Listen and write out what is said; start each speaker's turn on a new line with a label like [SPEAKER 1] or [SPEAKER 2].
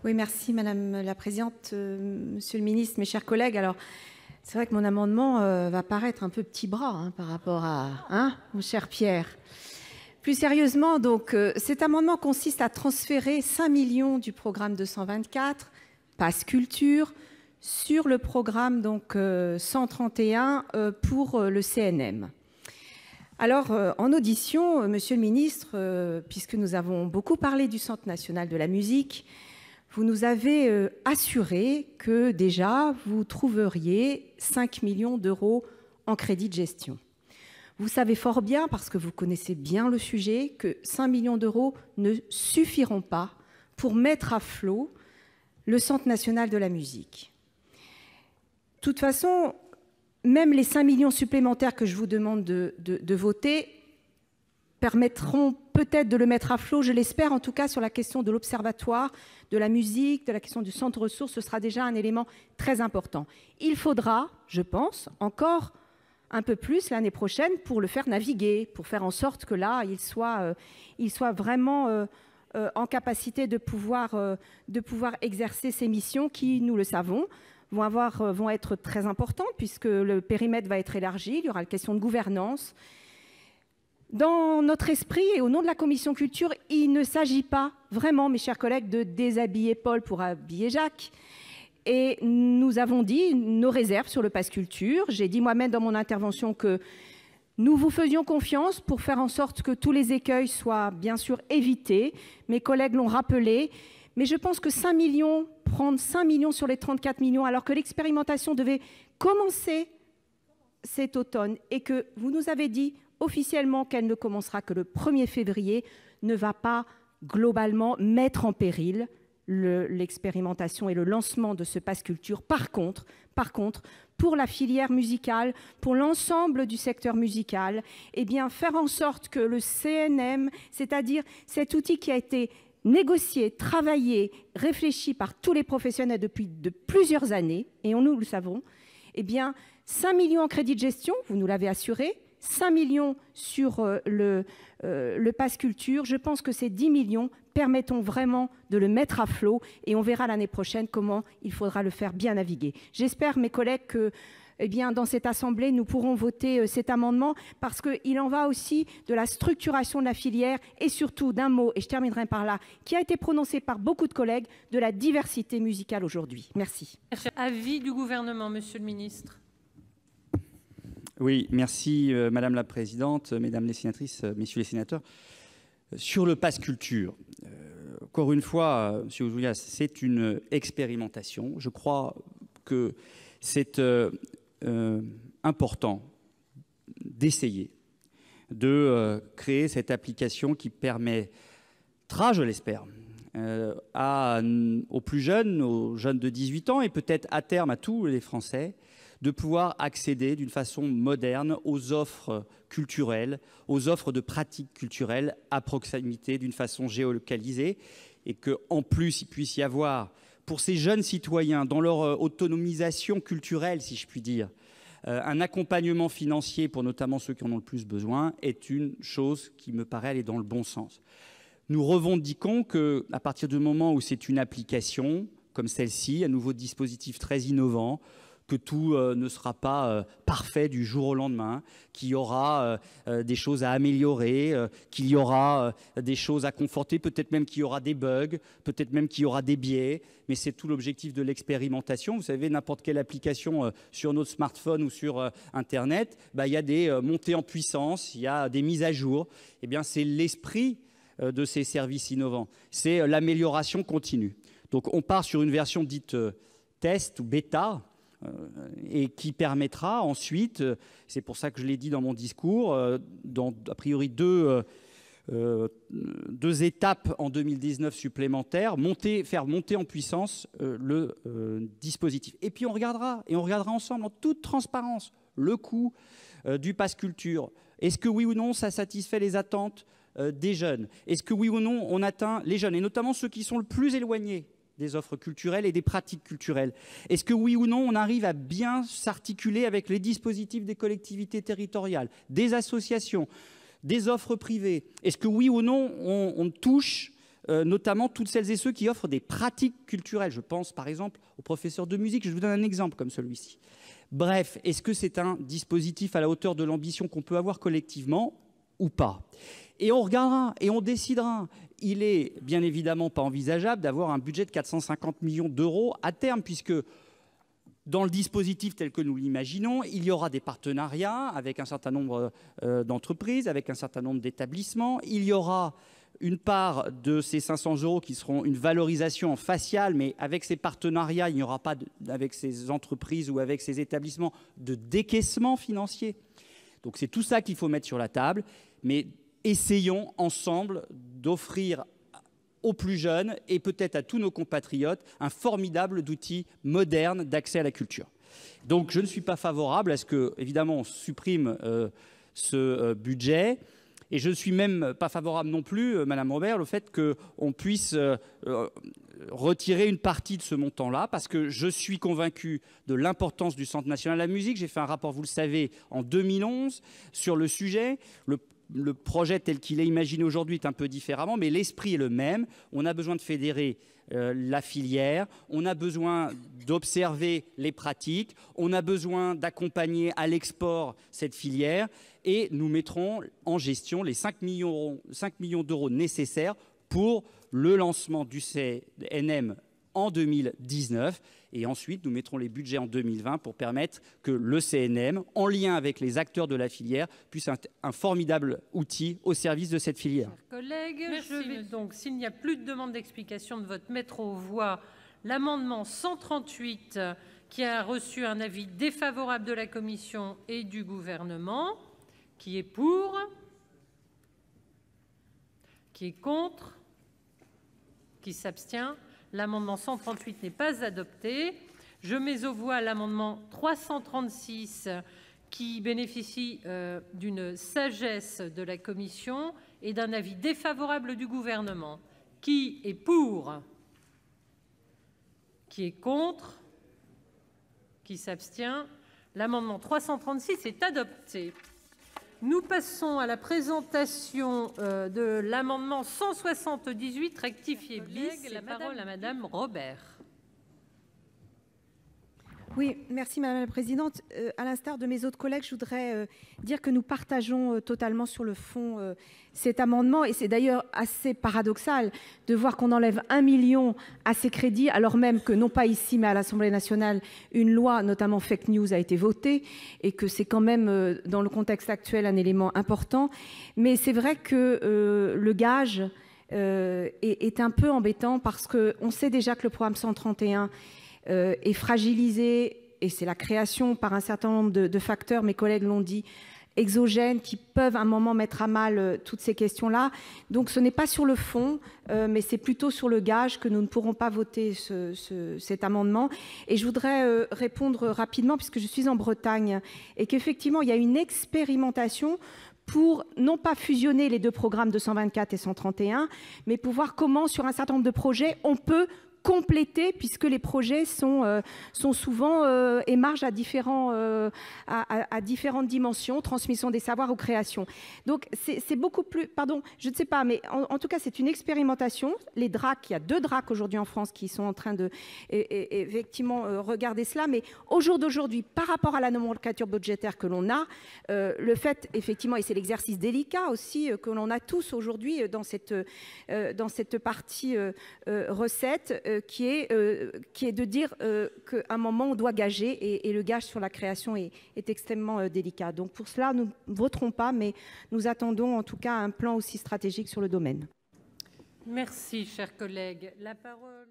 [SPEAKER 1] Oui, merci Madame la Présidente, Monsieur le Ministre, mes chers collègues. Alors, c'est vrai que mon amendement va paraître un peu petit bras par rapport à mon cher Pierre. Plus sérieusement, donc, cet amendement consiste à transférer 5 millions du programme 224, Pass Culture, sur le programme donc 131 pour le CNM. Alors, en audition, Monsieur le Ministre, puisque nous avons beaucoup parlé du Centre national de la musique, vous nous avez assuré que déjà, vous trouveriez 5 millions d'euros en crédit de gestion. Vous savez fort bien, parce que vous connaissez bien le sujet, que 5 millions d'euros ne suffiront pas pour mettre à flot le Centre national de la musique. De toute façon, même les 5 millions supplémentaires que je vous demande de voter permettront peut-être de le mettre à flot, je l'espère, en tout cas sur la question de l'observatoire, de la musique, de la question du centre ressources, ce sera déjà un élément très important. Il faudra, je pense, encore un peu plus l'année prochaine pour le faire naviguer, pour faire en sorte que là, il soit vraiment en capacité de pouvoir exercer ses missions qui, nous le savons, vont être très importantes puisque le périmètre va être élargi, il y aura la question de gouvernance. Dans notre esprit et au nom de la Commission Culture, il ne s'agit pas vraiment, mes chers collègues, de déshabiller Paul pour habiller Jacques. Et nous avons dit nos réserves sur le Pass Culture. J'ai dit moi-même dans mon intervention que nous vous faisions confiance pour faire en sorte que tous les écueils soient bien sûr évités. Mes collègues l'ont rappelé. Mais je pense que 5 millions, prendre 5 millions sur les 34 millions, alors que l'expérimentation devait commencer cet automne et que vous nous avez dit officiellement qu'elle ne commencera que le 1er février, ne va pas globalement mettre en péril l'expérimentation et le lancement de ce Pass Culture. Par contre, pour la filière musicale, pour l'ensemble du secteur musical, eh bien, faire en sorte que le CNM, c'est-à-dire cet outil qui a été négocié, travaillé, réfléchi par tous les professionnels depuis de plusieurs années, et nous le savons, eh bien, 5 millions en crédit de gestion, vous nous l'avez assuré, 5 millions sur le Pass Culture. Je pense que ces 10 millions permettront vraiment de le mettre à flot et on verra l'année prochaine comment il faudra le faire bien naviguer. J'espère, mes collègues, que dans cette Assemblée, nous pourrons voter cet amendement parce qu'il en va aussi de la structuration de la filière et surtout d'un mot, et je terminerai par là, qui a été prononcé par beaucoup de collègues, de la diversité musicale aujourd'hui. Merci.
[SPEAKER 2] Avis du gouvernement, Monsieur le Ministre.
[SPEAKER 3] Oui, merci Madame la Présidente, Mesdames les sénatrices, Messieurs les sénateurs. Sur le Pass Culture, encore une fois, Monsieur Ouzoulias, c'est une expérimentation. Je crois que c'est important d'essayer de créer cette application qui permettra, je l'espère, aux plus jeunes, aux jeunes de 18 ans et peut-être à terme à tous les Français, de pouvoir accéder d'une façon moderne aux offres culturelles, aux offres de pratiques culturelles à proximité, d'une façon géolocalisée, et qu'en plus, il puisse y avoir, pour ces jeunes citoyens, dans leur autonomisation culturelle, si je puis dire, un accompagnement financier pour notamment ceux qui en ont le plus besoin, est une chose qui me paraît aller dans le bon sens. Nous revendiquons qu'à partir du moment où c'est une application comme celle-ci, un nouveau dispositif très innovant, que tout ne sera pas parfait du jour au lendemain, qu'il y aura des choses à améliorer, qu'il y aura des choses à conforter, peut-être même qu'il y aura des bugs, peut-être même qu'il y aura des biais, mais c'est tout l'objectif de l'expérimentation. Vous savez, n'importe quelle application sur notre smartphone ou sur Internet, il y a des montées en puissance, il y a des mises à jour. Eh bien, c'est l'esprit de ces services innovants. C'est l'amélioration continue. Donc, on part sur une version dite test ou bêta, et qui permettra ensuite, c'est pour ça que je l'ai dit dans mon discours, dans a priori deux étapes en 2019 supplémentaires, faire monter en puissance le dispositif. Et puis on regardera ensemble en toute transparence le coût du Pass Culture. Est-ce que oui ou non ça satisfait les attentes des jeunes? Est-ce que oui ou non on atteint les jeunes, et notamment ceux qui sont le plus éloignés des offres culturelles et des pratiques culturelles? Est-ce que oui ou non on arrive à bien s'articuler avec les dispositifs des collectivités territoriales, des associations, des offres privées? Est-ce que oui ou non on touche notamment toutes celles et ceux qui offrent des pratiques culturelles. Je pense par exemple aux professeurs de musique, je vous donne un exemple comme celui-ci. Bref, est-ce que c'est un dispositif à la hauteur de l'ambition qu'on peut avoir collectivement ou pas? Et on regardera et on décidera. Il est bien évidemment pas envisageable d'avoir un budget de 450 millions d'euros à terme, puisque dans le dispositif tel que nous l'imaginons, il y aura des partenariats avec un certain nombre d'entreprises, avec un certain nombre d'établissements. Il y aura une part de ces 500 euros qui seront une valorisation en facial, mais avec ces partenariats, il n'y aura pas, avec ces entreprises ou avec ces établissements, de décaissement financier. Donc c'est tout ça qu'il faut mettre sur la table, mais essayons ensemble d'offrir aux plus jeunes et peut-être à tous nos compatriotes un formidable outil moderne d'accès à la culture. Donc je ne suis pas favorable à ce que, évidemment, on supprime ce budget. Et je ne suis même pas favorable non plus, Madame Robert, au fait qu'on puisse retirer une partie de ce montant-là, parce que je suis convaincu de l'importance du Centre national de la musique. J'ai fait un rapport, vous le savez, en 2011 sur le sujet. Le projet tel qu'il est imaginé aujourd'hui est un peu différemment, mais l'esprit est le même. On a besoin de fédérer la filière, on a besoin d'observer les pratiques, on a besoin d'accompagner à l'export cette filière, et nous mettrons en gestion les 5 millions d'euros nécessaires pour le lancement du CNM en 2019, et ensuite nous mettrons les budgets en 2020 pour permettre que le CNM, en lien avec les acteurs de la filière, puisse être un formidable outil au service de cette filière.
[SPEAKER 2] Chers collègues, je vais donc, s'il n'y a plus de demande d'explication de vote, mettre aux voix l'amendement 138 qui a reçu un avis défavorable de la Commission et du Gouvernement. Qui est pour? Qui est contre? Qui s'abstient? L'amendement 138 n'est pas adopté. Je mets aux voix l'amendement 336 qui bénéficie d'une sagesse de la Commission et d'un avis défavorable du Gouvernement. Qui est pour? Qui est contre? Qui s'abstient? L'amendement 336 est adopté. Nous passons à la présentation de l'amendement 178 rectifié bis. La parole à Madame Robert.
[SPEAKER 1] Oui, merci Madame la Présidente. À l'instar de mes autres collègues, je voudrais dire que nous partageons totalement sur le fond cet amendement, et c'est d'ailleurs assez paradoxal de voir qu'on enlève 1 million à ces crédits, alors même que non pas ici mais à l'Assemblée nationale, une loi notamment fake news a été votée, et que c'est quand même dans le contexte actuel un élément important. Mais c'est vrai que le gage est un peu embêtant, parce qu'on sait déjà que le programme 131 est fragilisé, et c'est la création par un certain nombre de facteurs, mes collègues l'ont dit, exogènes, qui peuvent à un moment mettre à mal toutes ces questions-là. Donc ce n'est pas sur le fond, mais c'est plutôt sur le gage que nous ne pourrons pas voter cet amendement. Et je voudrais répondre rapidement, puisque je suis en Bretagne, et qu'effectivement il y a une expérimentation pour non pas fusionner les deux programmes de 124 et 131, mais pour voir comment, sur un certain nombre de projets, on peut compléter, puisque les projets sont souvent émargent à différentes dimensions, transmission des savoirs ou création. Donc c'est beaucoup plus, pardon, je ne sais pas, mais en tout cas c'est une expérimentation. Les DRAC, il y a 2 DRAC aujourd'hui en France qui sont en train de effectivement regarder cela, mais au jour d'aujourd'hui, par rapport à la nomenclature budgétaire que l'on a, le fait effectivement, et c'est l'exercice délicat aussi que l'on a tous aujourd'hui dans cette partie recette, qui est de dire qu'à un moment on doit gager, et le gage sur la création est extrêmement délicat. Donc pour cela nous ne voterons pas, mais nous attendons en tout cas un plan aussi stratégique sur le domaine.
[SPEAKER 2] Merci, chers collègues. La parole